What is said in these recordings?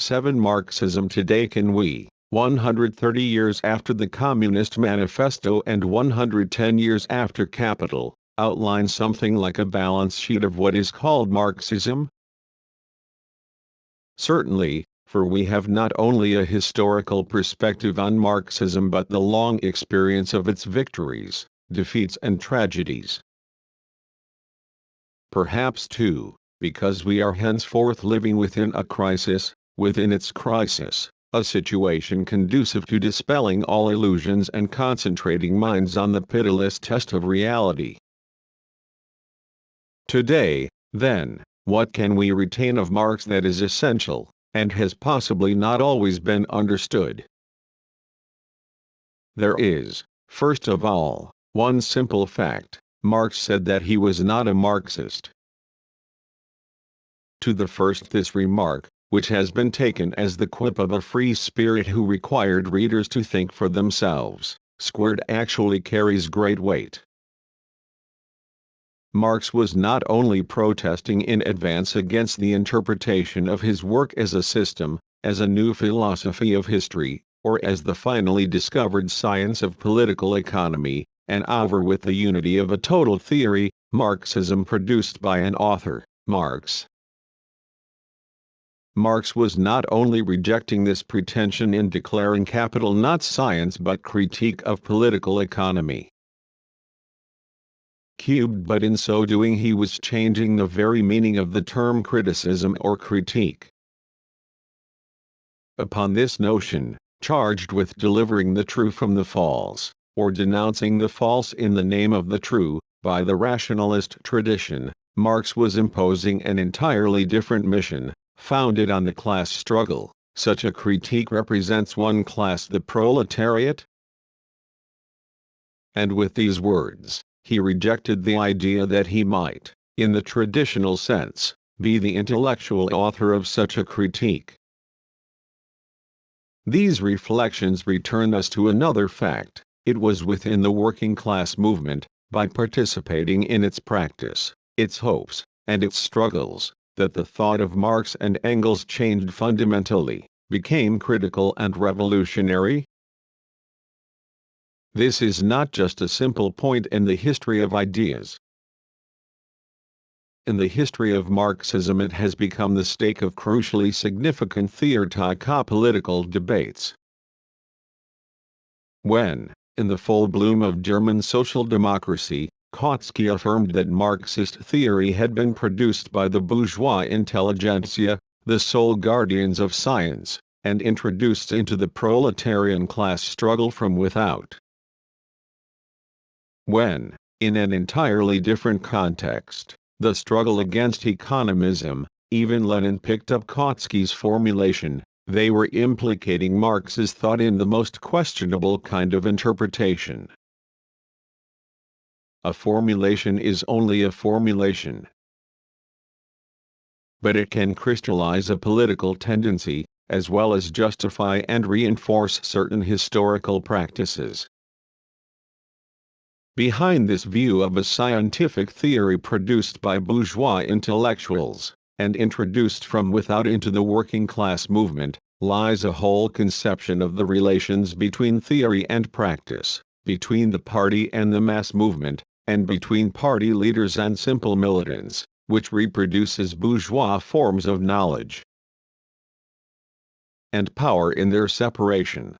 7. Marxism today. Can we, 130 years after the Communist Manifesto and 110 years after Capital, outline something like a balance sheet of what is called Marxism? Certainly, for we have not only a historical perspective on Marxism but the long experience of its victories, defeats and tragedies. Perhaps too, because we are henceforth living within a crisis, within its crisis, a situation conducive to dispelling all illusions and concentrating minds on the pitiless test of reality. Today, then, what can we retain of Marx that is essential, and has possibly not always been understood? There is, first of all, one simple fact: Marx said that he was not a Marxist. To the first, this remark, which has been taken as the quip of a free spirit who required readers to think for themselves, squared, actually carries great weight. Marx was not only protesting in advance against the interpretation of his work as a system, as a new philosophy of history, or as the finally discovered science of political economy, and over with the unity of a total theory, Marxism produced by an author, Marx. Marx was not only rejecting this pretension in declaring Capital not science but critique of political economy, but in so doing he was changing the very meaning of the term criticism or critique. Upon this notion, charged with delivering the true from the false, or denouncing the false in the name of the true, by the rationalist tradition, Marx was imposing an entirely different mission, founded on the class struggle. Such a critique represents one class, the proletariat. And with these words, he rejected the idea that he might, in the traditional sense, be the intellectual author of such a critique. These reflections return us to another fact: it was within the working class movement, by participating in its practice, its hopes, and its struggles, that the thought of Marx and Engels changed fundamentally, became critical and revolutionary. This is not just a simple point in the history of ideas. In the history of Marxism it has become the stake of crucially significant theoretico-political debates. When, in the full bloom of German social democracy, Kautsky affirmed that Marxist theory had been produced by the bourgeois intelligentsia, the sole guardians of science, and introduced into the proletarian class struggle from without. When, in an entirely different context, the struggle against economism, even Lenin picked up Kautsky's formulation, they were implicating Marx's thought in the most questionable kind of interpretation. A formulation is only a formulation, but it can crystallize a political tendency, as well as justify and reinforce certain historical practices. Behind this view of a scientific theory produced by bourgeois intellectuals, and introduced from without into the working class movement, lies a whole conception of the relations between theory and practice, between the party and the mass movement, and between party leaders and simple militants, which reproduces bourgeois forms of knowledge and power in their separation.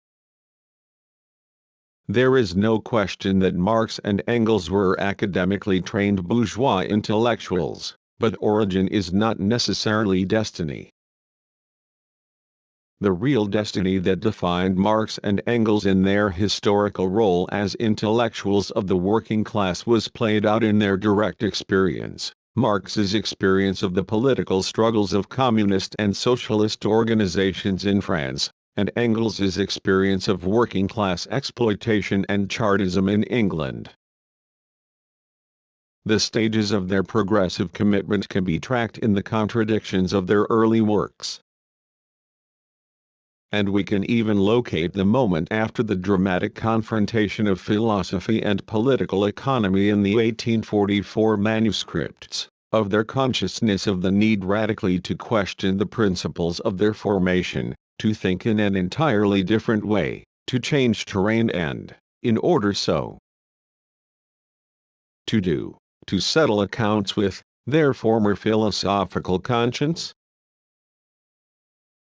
There is no question that Marx and Engels were academically trained bourgeois intellectuals, but origin is not necessarily destiny. The real destiny that defined Marx and Engels in their historical role as intellectuals of the working class was played out in their direct experience, Marx's experience of the political struggles of communist and socialist organizations in France, and Engels's experience of working-class exploitation and Chartism in England. The stages of their progressive commitment can be tracked in the contradictions of their early works. And we can even locate the moment after the dramatic confrontation of philosophy and political economy in the 1844 manuscripts, of their consciousness of the need radically to question the principles of their formation, to think in an entirely different way, to change terrain and, in order so to do, to settle accounts with their former philosophical conscience?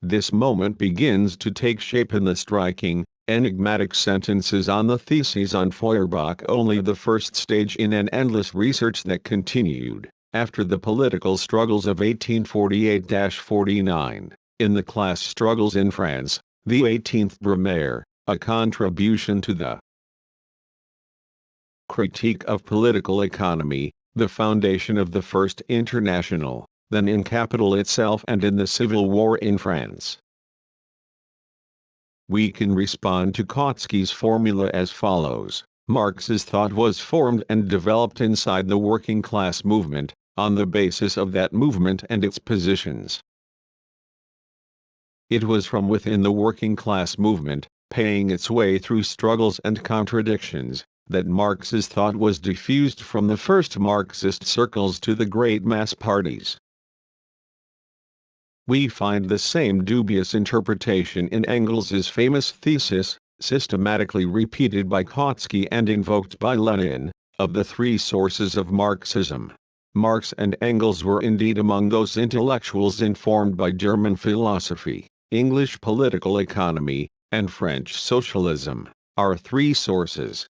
This moment begins to take shape in the striking, enigmatic sentences on the theses on Feuerbach, only the first stage in an endless research that continued, after the political struggles of 1848-49, in the class struggles in France, the 18th Brumaire, a contribution to the critique of political economy, the foundation of the First International, then in capital itself and in the Civil War in France. We can respond to Kautsky's formula as follows. Marx's thought was formed and developed inside the working class movement, on the basis of that movement and its positions. It was from within the working class movement, paying its way through struggles and contradictions, that Marx's thought was diffused from the first Marxist circles to the great mass parties. We find the same dubious interpretation in Engels's famous thesis, systematically repeated by Kautsky and invoked by Lenin, of the three sources of Marxism. Marx and Engels were indeed among those intellectuals informed by German philosophy, English political economy, and French socialism, our three sources.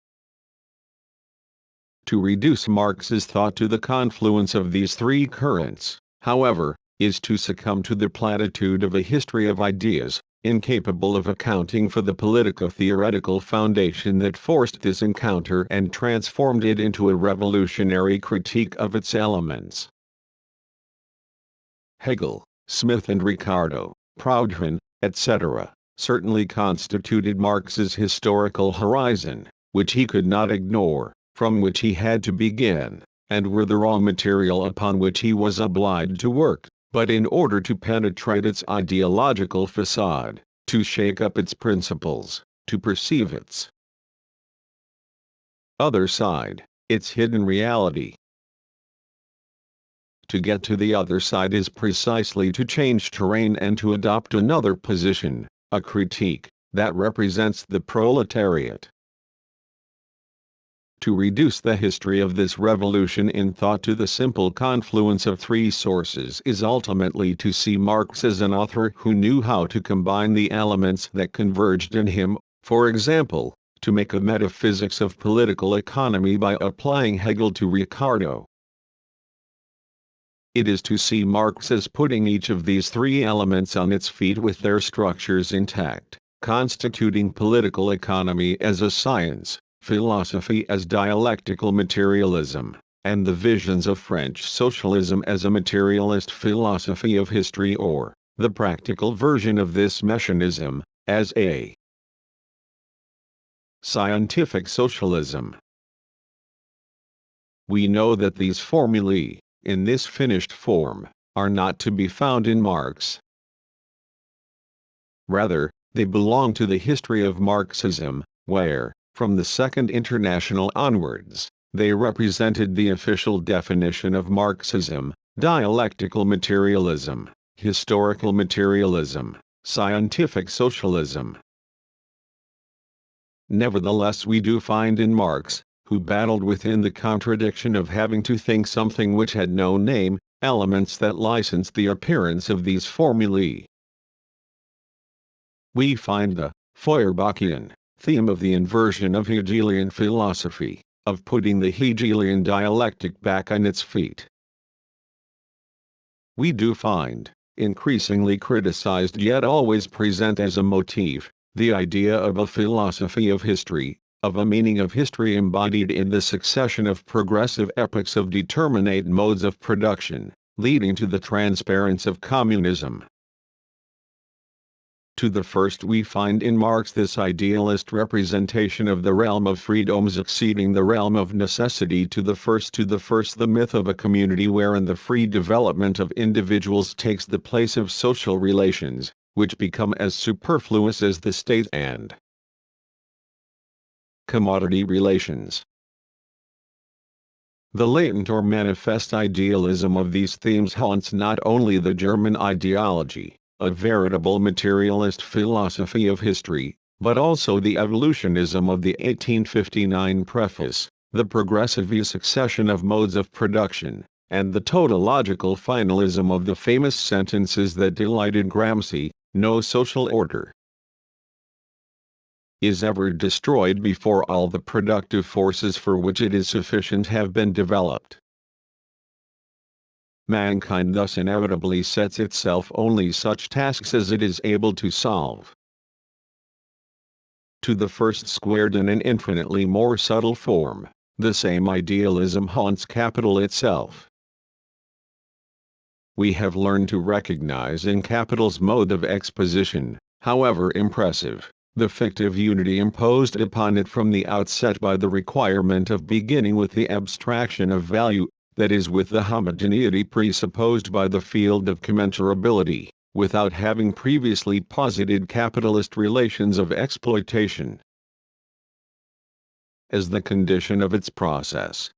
To reduce Marx's thought to the confluence of these three currents, however, is to succumb to the platitude of a history of ideas, incapable of accounting for the politico-theoretical foundation that forced this encounter and transformed it into a revolutionary critique of its elements. Hegel, Smith and Ricardo, Proudhon, etc., certainly constituted Marx's historical horizon, which he could not ignore, from which he had to begin, and were the raw material upon which he was obliged to work. But in order to penetrate its ideological facade, to shake up its principles, to perceive its other side, its hidden reality. To get to the other side is precisely to change terrain and to adopt another position, a critique, that represents the proletariat. To reduce the history of this revolution in thought to the simple confluence of three sources is ultimately to see Marx as an author who knew how to combine the elements that converged in him, for example, to make a metaphysics of political economy by applying Hegel to Ricardo. It is to see Marx as putting each of these three elements on its feet with their structures intact, constituting political economy as a science, philosophy as dialectical materialism, and the visions of French socialism as a materialist philosophy of history, or, the practical version of this mechanism, as a scientific socialism. We know that these formulae, in this finished form, are not to be found in Marx. Rather, they belong to the history of Marxism, where, from the Second International onwards, they represented the official definition of Marxism: dialectical materialism, historical materialism, scientific socialism. Nevertheless, we do find in Marx, who battled within the contradiction of having to think something which had no name, elements that licensed the appearance of these formulae. We find the Feuerbachian theme of the inversion of Hegelian philosophy, of putting the Hegelian dialectic back on its feet. We do find, increasingly criticized yet always present as a motif, the idea of a philosophy of history, of a meaning of history embodied in the succession of progressive epochs of determinate modes of production, leading to the transparence of communism. To the first we find in Marx this idealist representation of the realm of freedom succeeding the realm of necessity. To the first the myth of a community wherein the free development of individuals takes the place of social relations, which become as superfluous as the state and commodity relations. The latent or manifest idealism of these themes haunts not only the German ideology, a veritable materialist philosophy of history, but also the evolutionism of the 1859 preface, the progressive succession of modes of production, and the tautological finalism of the famous sentences that delighted Gramsci: no social order is ever destroyed before all the productive forces for which it is sufficient have been developed. Mankind thus inevitably sets itself only such tasks as it is able to solve. To the first squared in an infinitely more subtle form, the same idealism haunts capital itself. We have learned to recognize in capital's mode of exposition, however impressive, the fictive unity imposed upon it from the outset by the requirement of beginning with the abstraction of value, that is, with the homogeneity presupposed by the field of commensurability, without having previously posited capitalist relations of exploitation as the condition of its process.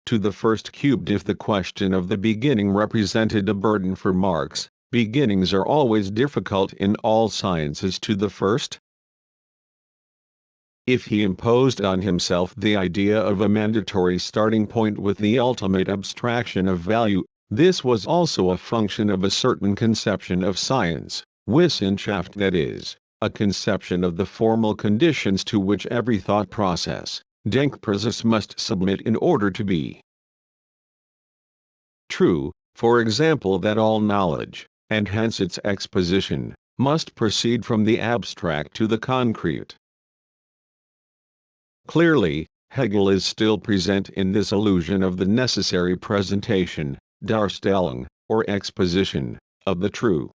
To the first cubed, if the question of the beginning represented a burden for Marx, beginnings are always difficult in all sciences. To the first, if he imposed on himself the idea of a mandatory starting point with the ultimate abstraction of value, this was also a function of a certain conception of science, Wissenschaft, that is, a conception of the formal conditions to which every thought process, Denkprozess, must submit in order to be true, for example that all knowledge, and hence its exposition, must proceed from the abstract to the concrete. Clearly, Hegel is still present in this illusion of the necessary presentation, Darstellung, or exposition, of the true.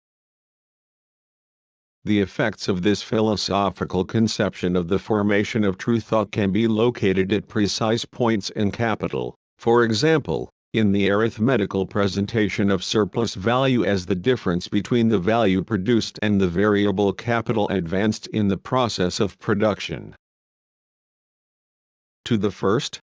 The effects of this philosophical conception of the formation of true thought can be located at precise points in capital, for example, in the arithmetical presentation of surplus value as the difference between the value produced and the variable capital advanced in the process of production. To the first,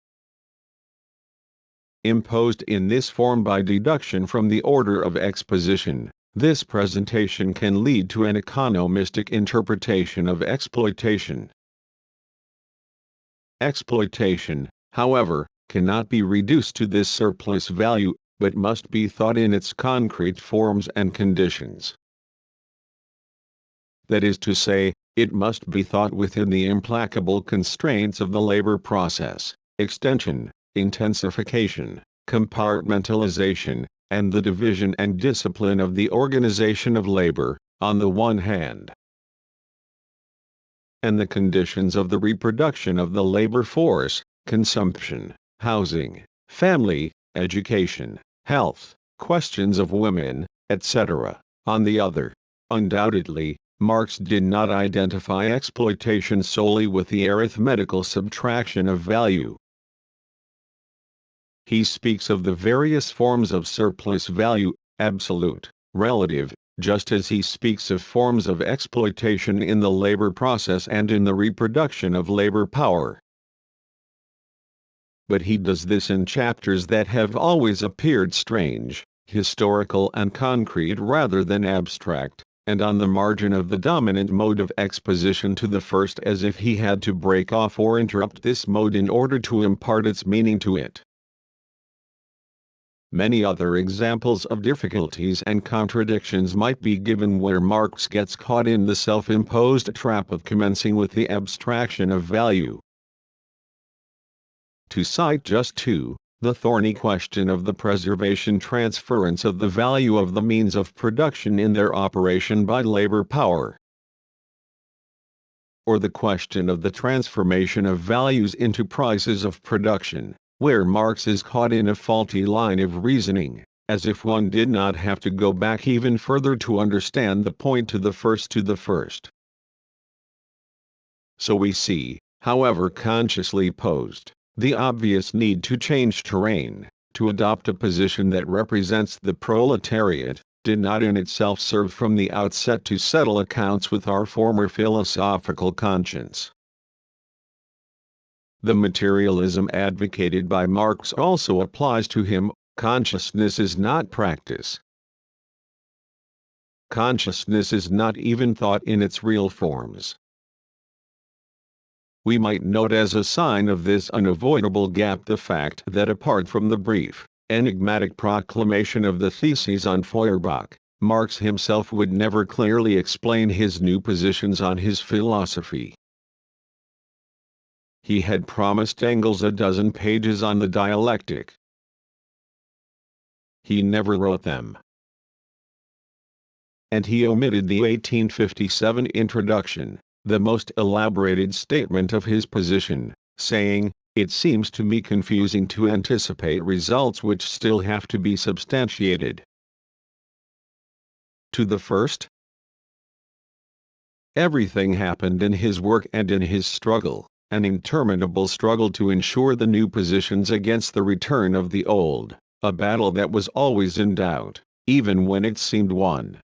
imposed in this form by deduction from the order of exposition, this presentation can lead to an economistic interpretation of exploitation. Exploitation, however, cannot be reduced to this surplus value, but must be thought in its concrete forms and conditions. That is to say, it must be thought within the implacable constraints of the labor process, extension, intensification, compartmentalization, and the division and discipline of the organization of labor, on the one hand, and the conditions of the reproduction of the labor force, consumption, housing, family, education, health, questions of women, etc., on the other. Undoubtedly, Marx did not identify exploitation solely with the arithmetical subtraction of value. He speaks of the various forms of surplus value, absolute, relative, just as he speaks of forms of exploitation in the labor process and in the reproduction of labor power. But he does this in chapters that have always appeared strange, historical and concrete rather than abstract, and on the margin of the dominant mode of exposition to the first, as if he had to break off or interrupt this mode in order to impart its meaning to it. Many other examples of difficulties and contradictions might be given where Marx gets caught in the self-imposed trap of commencing with the abstraction of value. To cite just two, the thorny question of the preservation transference of the value of the means of production in their operation by labor power, or the question of the transformation of values into prices of production, where Marx is caught in a faulty line of reasoning, as if one did not have to go back even further to understand the point. To the first. So we see, however consciously posed, the obvious need to change terrain, to adopt a position that represents the proletariat, did not in itself serve from the outset to settle accounts with our former philosophical conscience. The materialism advocated by Marx also applies to him. Consciousness is not practice. Consciousness is not even thought in its real forms. We might note as a sign of this unavoidable gap the fact that apart from the brief, enigmatic proclamation of the theses on Feuerbach, Marx himself would never clearly explain his new positions on his philosophy. He had promised Engels a dozen pages on the dialectic. He never wrote them. And he omitted the 1857 introduction, the most elaborated statement of his position, saying, "It seems to me confusing to anticipate results which still have to be substantiated." To the first, everything happened in his work and in his struggle, an interminable struggle to ensure the new positions against the return of the old, a battle that was always in doubt, even when it seemed won.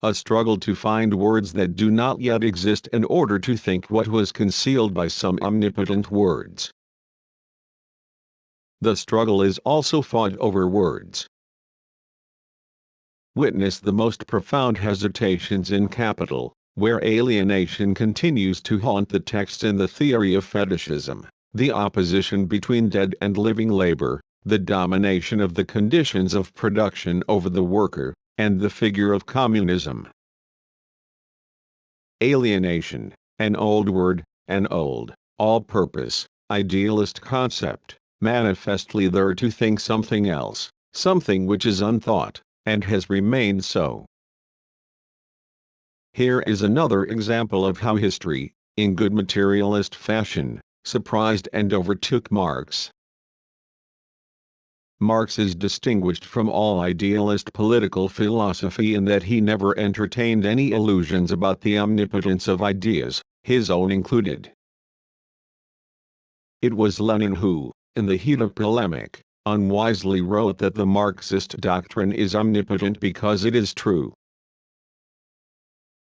A struggle to find words that do not yet exist in order to think what was concealed by some omnipotent words. The struggle is also fought over words. Witness the most profound hesitations in Capital, where alienation continues to haunt the text in the theory of fetishism, the opposition between dead and living labor, the domination of the conditions of production over the worker, and the figure of communism. Alienation, an old word, an old, all-purpose, idealist concept, manifestly there to think something else, something which is unthought, and has remained so. Here is another example of how history, in good materialist fashion, surprised and overtook Marx. Marx is distinguished from all idealist political philosophy in that he never entertained any illusions about the omnipotence of ideas, his own included. It was Lenin who, in the heat of polemic, unwisely wrote that the Marxist doctrine is omnipotent because it is true.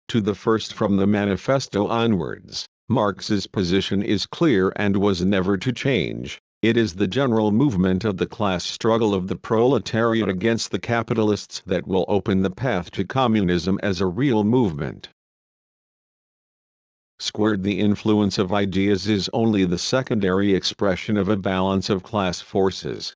To the first from the manifesto onwards, Marx's position is clear and was never to change. It is the general movement of the class struggle of the proletariat against the capitalists that will open the path to communism as a real movement. Squared, the influence of ideas is only the secondary expression of a balance of class forces.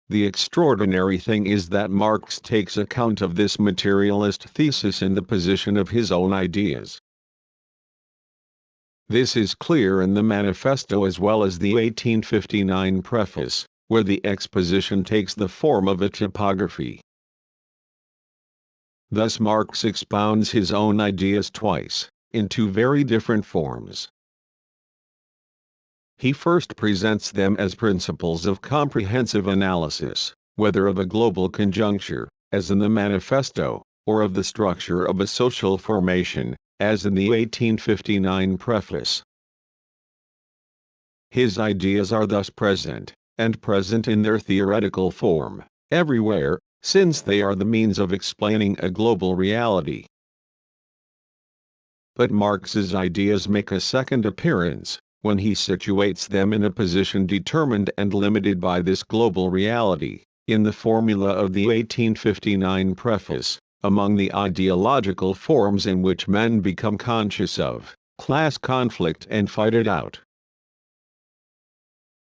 The extraordinary thing is that Marx takes account of this materialist thesis in the position of his own ideas. This is clear in the manifesto as well as the 1859 preface, where the exposition takes the form of a typography. Thus Marx expounds his own ideas twice, in two very different forms. He first presents them as principles of comprehensive analysis, whether of a global conjuncture, as in the manifesto, or of the structure of a social formation, as in the 1859 preface. His ideas are thus present, and present in their theoretical form, everywhere, since they are the means of explaining a global reality. But Marx's ideas make a second appearance, when he situates them in a position determined and limited by this global reality, in the formula of the 1859 preface, among the ideological forms in which men become conscious of class conflict and fight it out.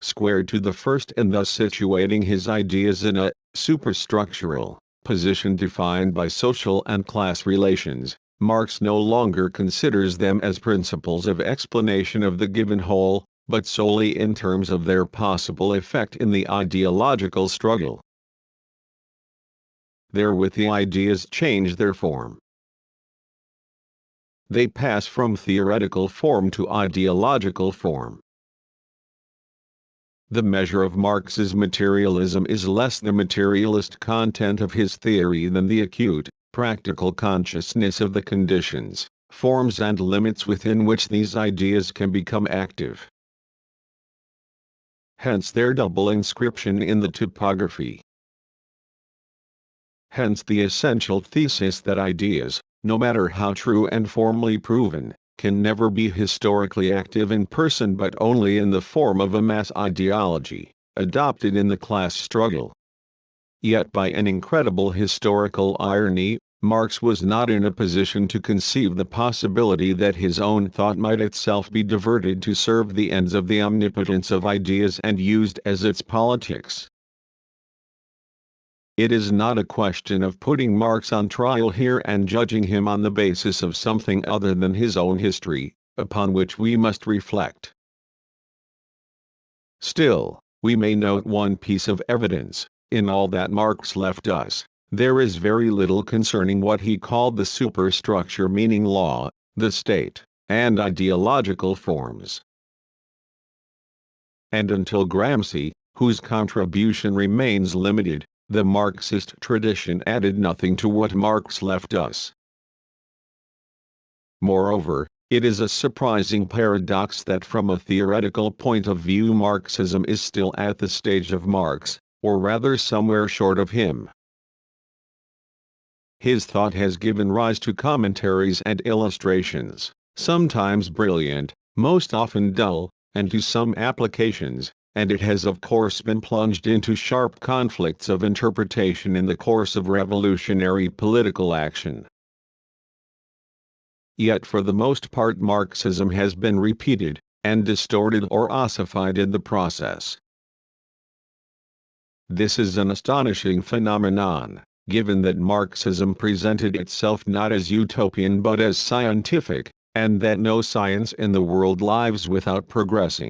Squared to the first and thus situating his ideas in a superstructural position defined by social and class relations, Marx no longer considers them as principles of explanation of the given whole, but solely in terms of their possible effect in the ideological struggle. Therewith the ideas change their form. They pass from theoretical form to ideological form. The measure of Marx's materialism is less the materialist content of his theory than the acute, practical consciousness of the conditions, forms and limits within which these ideas can become active. Hence their double inscription in the typography. Hence the essential thesis that ideas, no matter how true and formally proven, can never be historically active in person but only in the form of a mass ideology, adopted in the class struggle. Yet by an incredible historical irony, Marx was not in a position to conceive the possibility that his own thought might itself be diverted to serve the ends of the omnipotence of ideas and used as its politics. It is not a question of putting Marx on trial here and judging him on the basis of something other than his own history, upon which we must reflect. Still, we may note one piece of evidence: in all that Marx left us, there is very little concerning what he called the superstructure, meaning law, the state, and ideological forms. And until Gramsci, whose contribution remains limited, the Marxist tradition added nothing to what Marx left us. Moreover, it is a surprising paradox that from a theoretical point of view Marxism is still at the stage of Marx, or rather somewhere short of him. His thought has given rise to commentaries and illustrations, sometimes brilliant, most often dull, and to some applications, and it has of course been plunged into sharp conflicts of interpretation in the course of revolutionary political action. Yet for the most part Marxism has been repeated, and distorted or ossified in the process. This is an astonishing phenomenon, given that Marxism presented itself not as utopian but as scientific, and that no science in the world lives without progress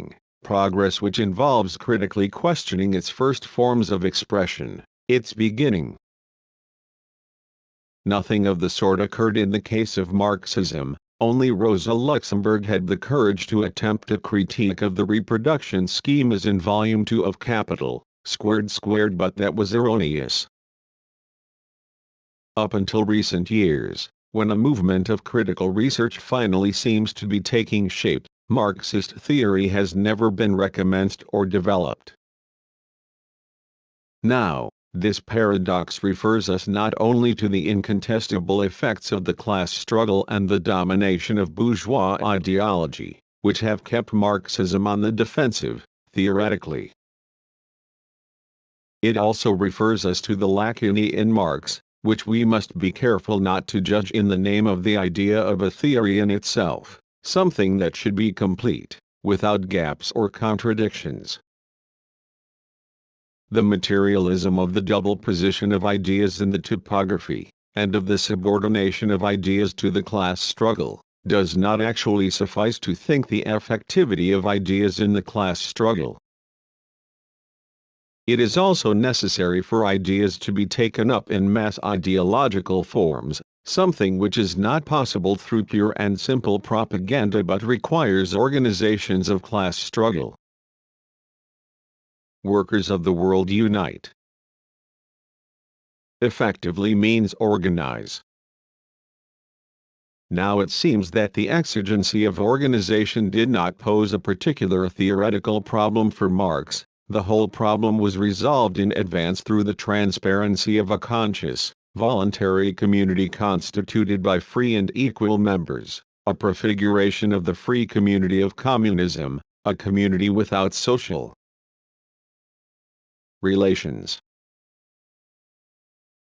which involves critically questioning its first forms of expression, its beginning. Nothing of the sort occurred in the case of Marxism. Only Rosa Luxemburg had the courage to attempt a critique of the reproduction schemas in Volume 2 of Capital, squared, but that was erroneous. Up until recent years, when a movement of critical research finally seems to be taking shape, Marxist theory has never been recommenced or developed. Now, this paradox refers us not only to the incontestable effects of the class struggle and the domination of bourgeois ideology, which have kept Marxism on the defensive, theoretically. It also refers us to the lacunae in Marx, which we must be careful not to judge in the name of the idea of a theory in itself, something that should be complete, without gaps or contradictions. The materialism of the double position of ideas in the typography, and of the subordination of ideas to the class struggle, does not actually suffice to think the effectivity of ideas in the class struggle. It is also necessary for ideas to be taken up in mass ideological forms, something which is not possible through pure and simple propaganda but requires organizations of class struggle. Workers of the world unite. Effectively means organize. Now it seems that the exigency of organization did not pose a particular theoretical problem for Marx. The whole problem was resolved in advance through the transparency of a conscious, voluntary community constituted by free and equal members, a prefiguration of the free community of communism, a community without social relations.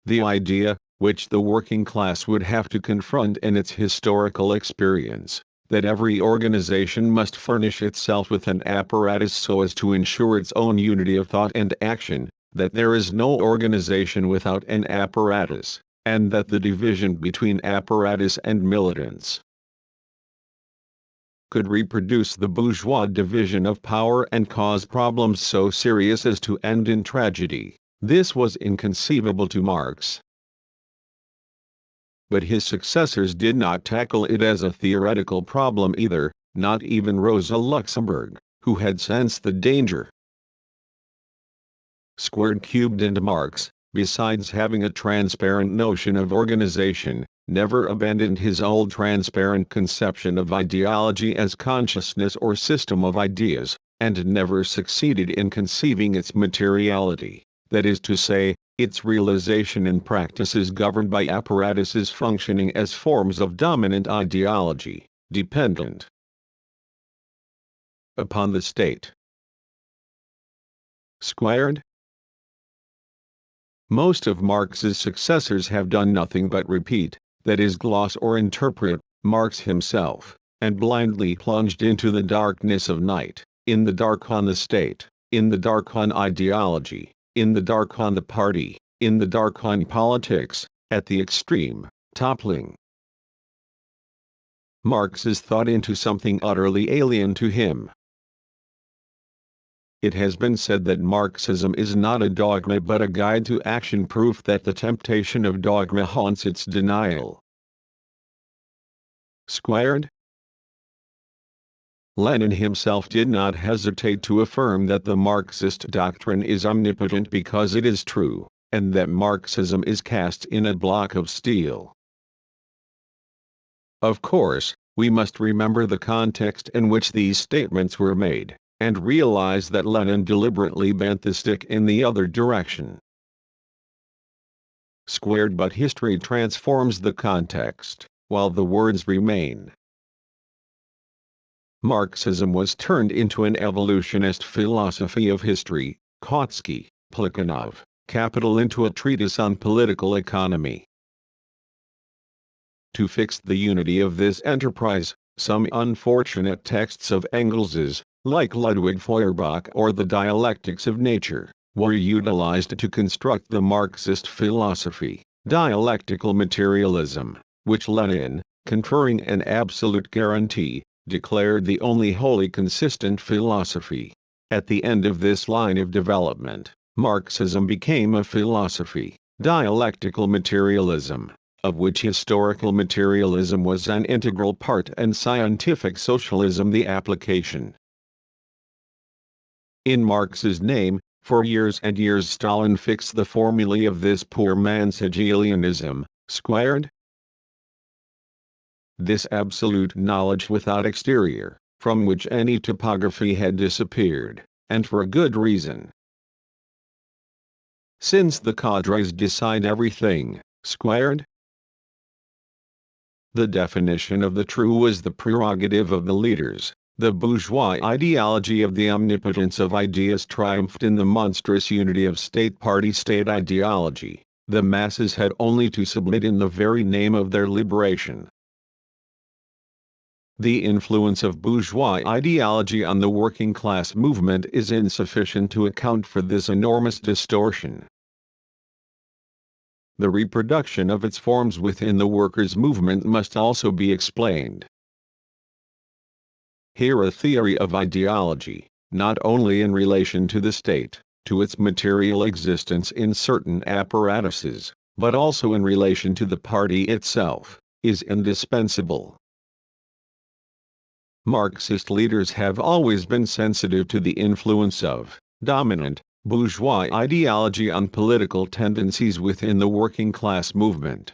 The idea, which the working class would have to confront in its historical experience, that every organization must furnish itself with an apparatus so as to ensure its own unity of thought and action, that there is no organization without an apparatus, and that the division between apparatus and militants could reproduce the bourgeois division of power and cause problems so serious as to end in tragedy. This was inconceivable to Marx. But his successors did not tackle it as a theoretical problem either, not even Rosa Luxemburg, who had sensed the danger. Squared and Marx, besides having a transparent notion of organization, never abandoned his old transparent conception of ideology as consciousness or system of ideas, and never succeeded in conceiving its materiality, that is to say, its realization in practices governed by apparatuses functioning as forms of dominant ideology, dependent upon the state. Squared. Most of Marx's successors have done nothing but repeat, that is gloss or interpret, Marx himself, and blindly plunged into the darkness of night, in the dark on the state, in the dark on ideology, in the dark on the party, in the dark on politics, at the extreme, toppling Marx's thought into something utterly alien to him. It has been said that Marxism is not a dogma but a guide to action, proof that the temptation of dogma haunts its denial. Squared. Lenin himself did not hesitate to affirm that the Marxist doctrine is omnipotent because it is true, and that Marxism is cast in a block of steel. Of course, we must remember the context in which these statements were made, and realize that Lenin deliberately bent the stick in the other direction. Squared. But history transforms the context, while the words remain. Marxism was turned into an evolutionist philosophy of history, Kautsky, Plekhanov, Capital into a treatise on political economy. To fix the unity of this enterprise, some unfortunate texts of Engels's, like Ludwig Feuerbach or the Dialectics of Nature, were utilized to construct the Marxist philosophy, dialectical materialism, which Lenin, conferring an absolute guarantee, declared the only wholly consistent philosophy. At the end of this line of development, Marxism became a philosophy, dialectical materialism, of which historical materialism was an integral part and scientific socialism the application. In Marx's name, for years and years Stalin fixed the formulae of this poor man's Hegelianism, squared. This absolute knowledge without exterior, from which any topography had disappeared, and for a good reason. Since the cadres decide everything, squared. The definition of the true was the prerogative of the leaders. The bourgeois ideology of the omnipotence of ideas triumphed in the monstrous unity of state-party-state ideology. The masses had only to submit in the very name of their liberation. The influence of bourgeois ideology on the working class movement is insufficient to account for this enormous distortion. The reproduction of its forms within the workers' movement must also be explained. Here a theory of ideology, not only in relation to the state, to its material existence in certain apparatuses, but also in relation to the party itself, is indispensable. Marxist leaders have always been sensitive to the influence of dominant bourgeois ideology on political tendencies within the working class movement.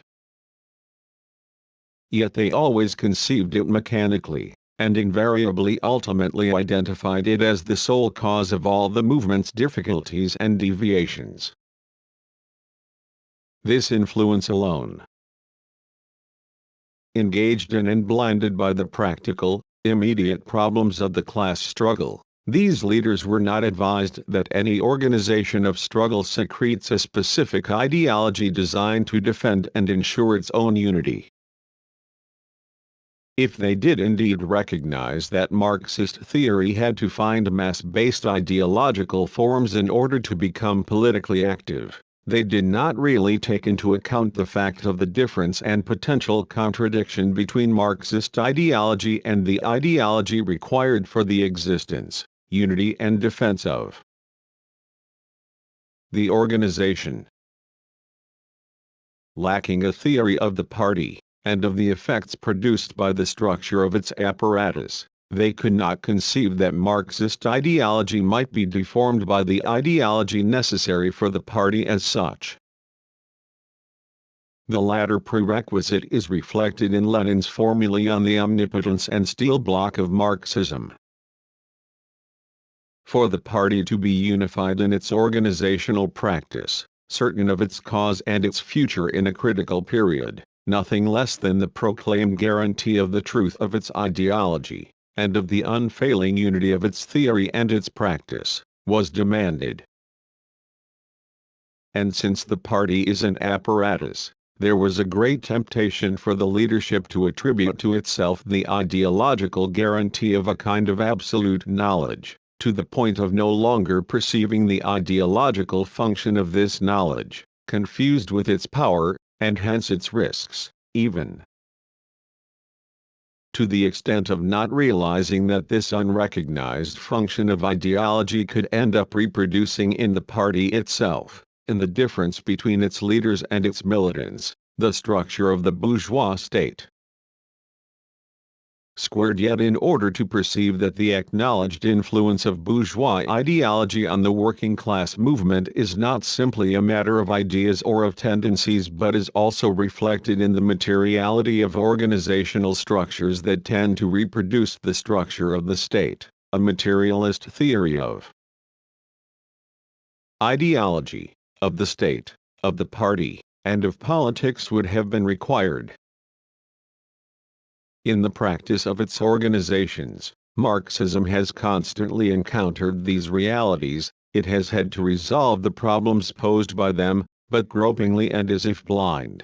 Yet they always conceived it mechanically, and invariably ultimately identified it as the sole cause of all the movement's difficulties and deviations. This influence alone, engaged in and blinded by the practical, immediate problems of the class struggle, these leaders were not advised that any organization of struggle secretes a specific ideology designed to defend and ensure its own unity. If they did indeed recognize that Marxist theory had to find mass-based ideological forms in order to become politically active, they did not really take into account the fact of the difference and potential contradiction between Marxist ideology and the ideology required for the existence, unity and defense of the organization. Lacking a theory of the party, and of the effects produced by the structure of its apparatus, they could not conceive that Marxist ideology might be deformed by the ideology necessary for the party as such. The latter prerequisite is reflected in Lenin's formulae on the omnipotence and steel block of Marxism. For the party to be unified in its organizational practice, certain of its cause and its future in a critical period, nothing less than the proclaimed guarantee of the truth of its ideology, and of the unfailing unity of its theory and its practice, was demanded. And since the party is an apparatus, there was a great temptation for the leadership to attribute to itself the ideological guarantee of a kind of absolute knowledge, to the point of no longer perceiving the ideological function of this knowledge, confused with its power, and hence its risks, even to the extent of not realizing that this unrecognized function of ideology could end up reproducing in the party itself, in the difference between its leaders and its militants, the structure of the bourgeois state. Yet in order to perceive that the acknowledged influence of bourgeois ideology on the working class movement is not simply a matter of ideas or of tendencies but is also reflected in the materiality of organizational structures that tend to reproduce the structure of the state, a materialist theory of ideology, of the state, of the party, and of politics would have been required. In the practice of its organizations, Marxism has constantly encountered these realities. It has had to resolve the problems posed by them, but gropingly and as if blind.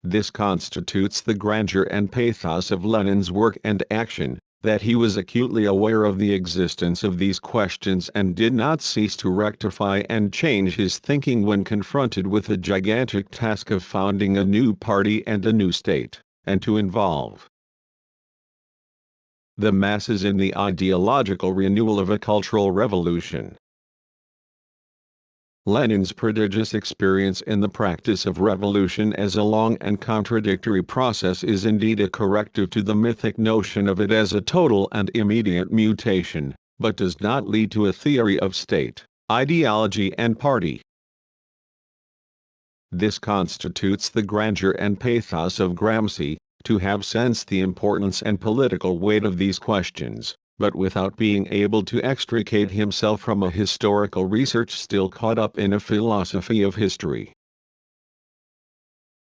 This constitutes the grandeur and pathos of Lenin's work and action, that he was acutely aware of the existence of these questions and did not cease to rectify and change his thinking when confronted with the gigantic task of founding a new party and a new state, and to involve the masses in the ideological renewal of a cultural revolution. Lenin's prodigious experience in the practice of revolution as a long and contradictory process is indeed a corrective to the mythic notion of it as a total and immediate mutation, but does not lead to a theory of state, ideology and party. This constitutes the grandeur and pathos of Gramsci, to have sensed the importance and political weight of these questions, but without being able to extricate himself from a historical research still caught up in a philosophy of history.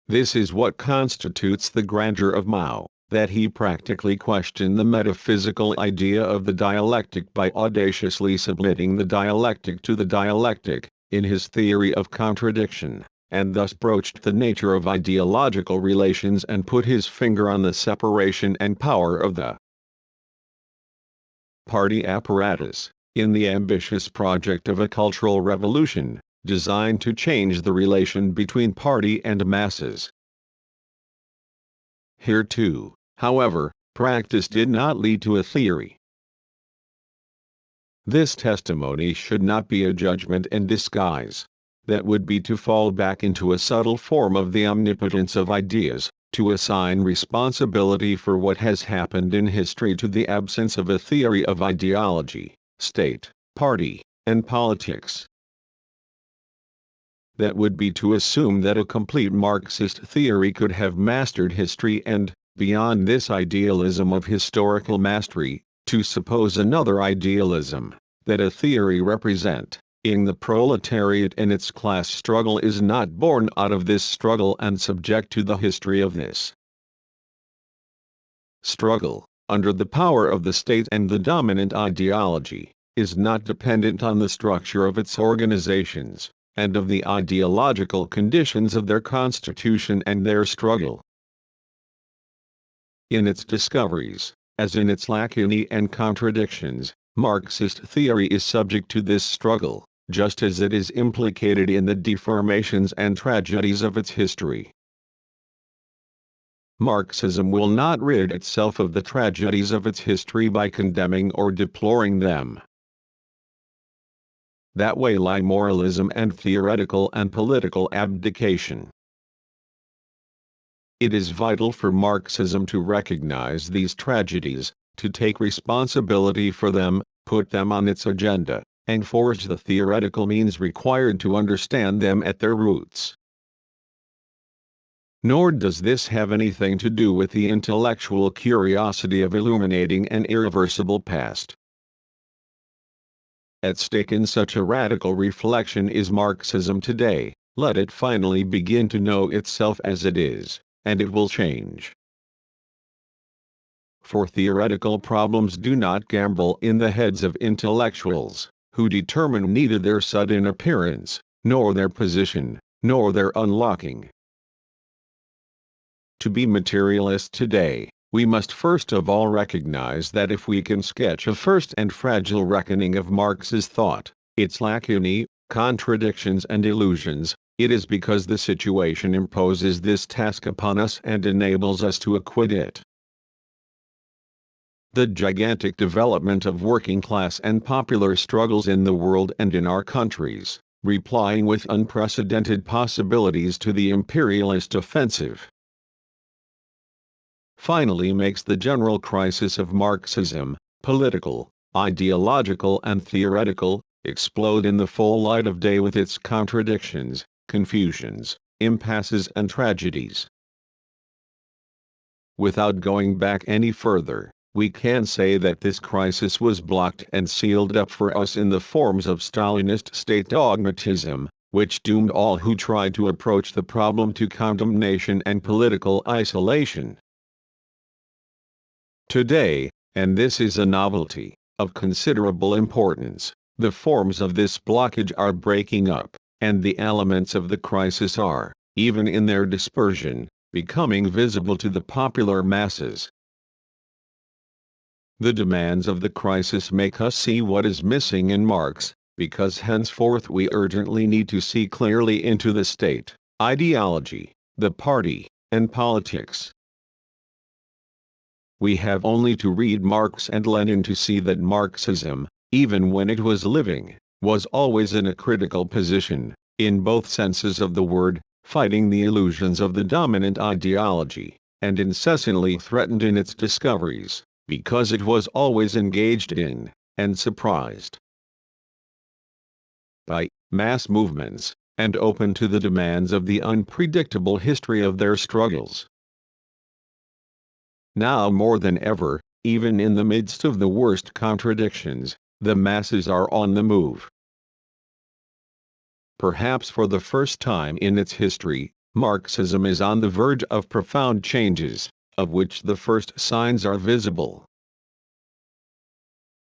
This is what constitutes the grandeur of Mao, that he practically questioned the metaphysical idea of the dialectic by audaciously submitting the dialectic to the dialectic, in his theory of contradiction, and thus broached the nature of ideological relations and put his finger on the separation and power of the party apparatus, in the ambitious project of a cultural revolution, designed to change the relation between party and masses. Here too, however, practice did not lead to a theory. This testimony should not be a judgment in disguise. That would be to fall back into a subtle form of the omnipotence of ideas, to assign responsibility for what has happened in history to the absence of a theory of ideology, state, party, and politics. That would be to assume that a complete Marxist theory could have mastered history and, beyond this idealism of historical mastery, to suppose another idealism, that a theory representing the proletariat in its class struggle is not born out of this struggle and subject to the history of this struggle, under the power of the state and the dominant ideology, is not dependent on the structure of its organizations, and of the ideological conditions of their constitution and their struggle. In its discoveries, as in its lacunae and contradictions, Marxist theory is subject to this struggle, just as it is implicated in the deformations and tragedies of its history. Marxism will not rid itself of the tragedies of its history by condemning or deploring them. That way lie moralism and theoretical and political abdication. It is vital for Marxism to recognize these tragedies, to take responsibility for them, put them on its agenda, and forge the theoretical means required to understand them at their roots. Nor does this have anything to do with the intellectual curiosity of illuminating an irreversible past. At stake in such a radical reflection is Marxism today, let it finally begin to know itself as it is, and it will change. For theoretical problems do not gamble in the heads of intellectuals, who determine neither their sudden appearance, nor their position, nor their unlocking. To be materialist today, we must first of all recognize that if we can sketch a first and fragile reckoning of Marx's thought, its lacunae, contradictions and illusions, it is because the situation imposes this task upon us and enables us to acquit it. The gigantic development of working class and popular struggles in the world and in our countries, replying with unprecedented possibilities to the imperialist offensive, finally makes the general crisis of Marxism, political, ideological and theoretical, explode in the full light of day with its contradictions, confusions, impasses and tragedies. Without going back any further, we can say that this crisis was blocked and sealed up for us in the forms of Stalinist state dogmatism, which doomed all who tried to approach the problem to condemnation and political isolation. Today, and this is a novelty, of considerable importance, the forms of this blockage are breaking up, and the elements of the crisis are, even in their dispersion, becoming visible to the popular masses. The demands of the crisis make us see what is missing in Marx, because henceforth we urgently need to see clearly into the state, ideology, the party, and politics. We have only to read Marx and Lenin to see that Marxism, even when it was living, was always in a critical position, in both senses of the word, fighting the illusions of the dominant ideology, and incessantly threatened in its discoveries, because it was always engaged in, and surprised by, mass movements, and open to the demands of the unpredictable history of their struggles. Now more than ever, even in the midst of the worst contradictions, the masses are on the move. Perhaps for the first time in its history, Marxism is on the verge of profound changes, of which the first signs are visible.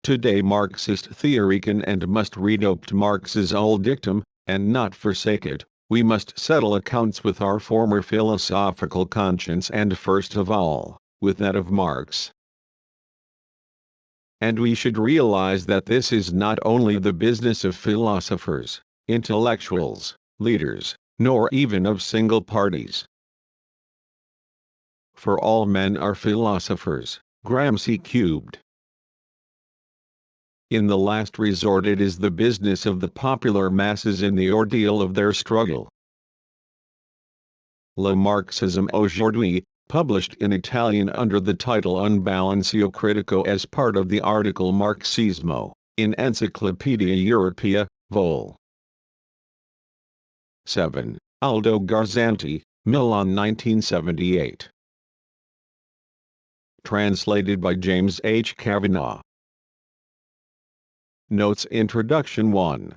Today Marxist theory can and must readopt Marx's old dictum, and not forsake it. We must settle accounts with our former philosophical conscience and first of all, with that of Marx. And we should realize that this is not only the business of philosophers, intellectuals, leaders, nor even of single parties. For all men are philosophers, Gramsci cubed. In the last resort it is the business of the popular masses in the ordeal of their struggle. Le Marxisme aujourd'hui, published in Italian under the title Un Balanceo Critico as part of the article Marxismo, in Encyclopaedia Europea, Vol. 7, Aldo Garzanti, Milan 1978. Translated by James H. Kavanagh. Notes. Introduction 1.